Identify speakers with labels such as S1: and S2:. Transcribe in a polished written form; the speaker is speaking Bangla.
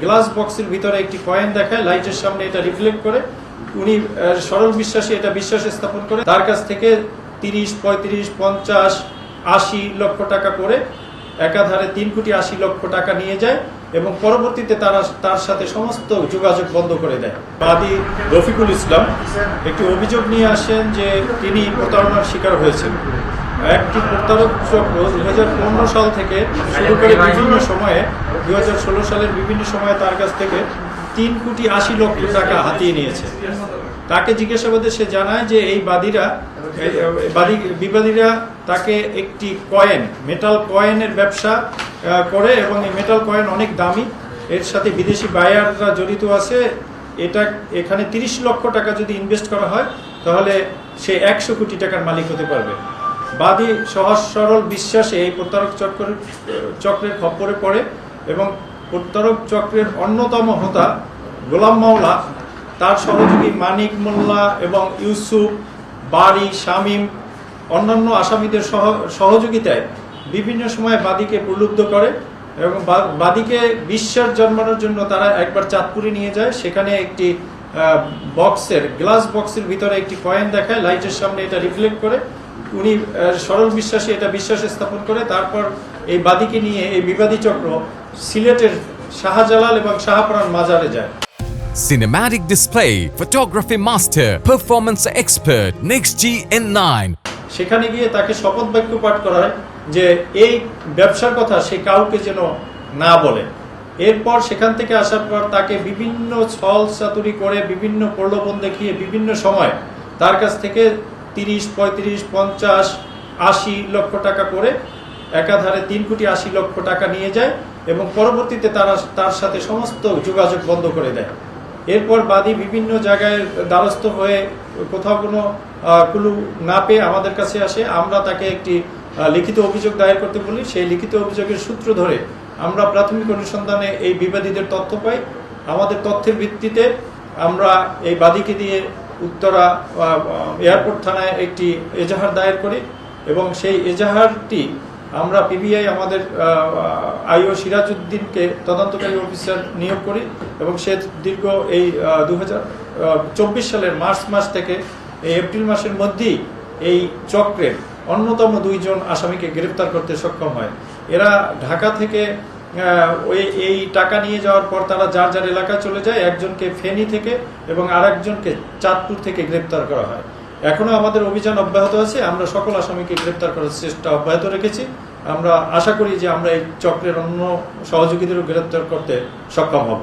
S1: গ্লাস বক্সের ভিতরে একটি কয়েন দেখায়, লাইটের সামনে এটা রিফ্লেক্ট করে উনি সরল বিশ্বাসী এটা বিশ্বাস স্থাপন করে তার কাছ থেকে 30, 35, 50, 80 লক্ষ টাকা করে একাধারে 3 কোটি 80 লক্ষ টাকা নিয়ে যায় এবং পরবর্তীতে তার সাথে সমস্ত যোগাযোগ বন্ধ করে দেয়। বাদী রফিকুল ইসলাম একটি অভিযোগ নিয়ে আসেন যে তিনি প্রতারণার শিকার হয়েছেন। একটি প্রতারক চক্র 2015 সাল থেকে শুরু করে বিভিন্ন সময়ে 2016 সালের বিভিন্ন সময়ে তার কাছ থেকে 3 কোটি 80 লক্ষ টাকা হাতিয়ে নিয়েছে। তাকে জিজ্ঞাসাবাদে সে জানায় যে এই বিবাদীরা তাকে একটি কয়েন, মেটাল কয়েনের ব্যবসা করে এবং এই মেটাল কয়েন অনেক দামি, এর সাথে বিদেশি বায়াররা জড়িত আছে। এখানে 30 লক্ষ টাকা যদি ইনভেস্ট করা হয় তাহলে সে 100 কোটি টাকার মালিক হতে পারবে। বাদী সহজ সরল বিশ্বাসে এই প্রতারক চক্রের খপ্পরে পড়ে এবং প্রতারক চক্রের অন্যতম হোতা গোলাম মাওলা, তার সহযোগী মানিক মোল্লা এবং ইউসুফ, বারি, শামীম অন্যান্য আসামিদের সহযোগিতায় বিভিন্ন সময় বাদীকে প্রলুব্ধ করে এবং বাদীকে বিশ্বাস জন্মানোর জন্য তারা একবার চাঁদপুরে নিয়ে যায়। সেখানে একটি গ্লাস বক্সের ভিতরে একটি কয়েন দেখায়, লাইটের সামনে এটা রিফ্লেক্ট করে উনি সরল বিশ্বাসী এটা বিশ্বাস স্থাপন করে তারপর এই বাদীকে নিয়ে এই বিবাদী চক্র সিলেটের শাহজালাল এবং শাহপুরান মাজারে যায়।
S2: Cinematic display, photography master, performance expert, NextG N9.
S1: সেখানে গিয়ে তাকে শপথ বাক্য পাঠ করায় যে এই ব্যবসার কথা সে কাউকে যেন না বলে। এরপর সেখান থেকে আসার পর তাকে বিভিন্ন ছল চাতুরি করে বিভিন্ন প্রলোভন দেখিয়ে বিভিন্ন সময় তার কাছ থেকে 30, 35, 50, 80 লক্ষ টাকা করে একাধারে 3 কোটি 80 লক্ষ টাকা নিয়ে যায় এবং পরবর্তীতে তার সাথে সমস্ত যোগাযোগ বন্ধ করে দেয়। এরপর বাদী বিভিন্ন জায়গায় দ্বারস্থ হয়ে কোথাও কোনো ক্লু না পেয়ে আমাদের কাছে আসে। আমরা তাকে একটি লিখিত অভিযোগ দায়ের করতে বলি। সেই লিখিত অভিযোগের সূত্র ধরে আমরা প্রাথমিক অনুসন্ধানে এই বিবাদীদের তথ্য পাই। আমাদের তথ্যের ভিত্তিতে আমরা এই বাদীকে দিয়ে উত্তরা এয়ারপোর্ট থানায় একটি এজাহার দায়ের করি এবং সেই এজাহারটি আমরা পিবিআই আমাদের আইও সিরাজউদ্দিনকে তদন্তকারী অফিসার নিয়োগ করি এবং সে দীর্ঘ এই 2024 সালের মার্চ মাস থেকে এই এপ্রিল মাসের মধ্যেই এই চক্রের অন্যতম 2 জন আসামিকে গ্রেফতার করতে সক্ষম হয়। এরা ঢাকা থেকে এই টাকা নিয়ে যাওয়ার পর তারা যার যার এলাকায় চলে যায়। একজনকে ফেনী থেকে এবং আরেকজনকে চাঁদপুর থেকে গ্রেফতার করা হয়। এখনো আমাদের অভিযান অব্যাহত আছে। আমরা সকল আসামিকে গ্রেফতার করার চেষ্টা অব্যাহত রেখেছি। আমরা আশা করি যে আমরা এই চক্রের অন্য সহযোগীদেরও গ্রেফতার করতে সক্ষম হব।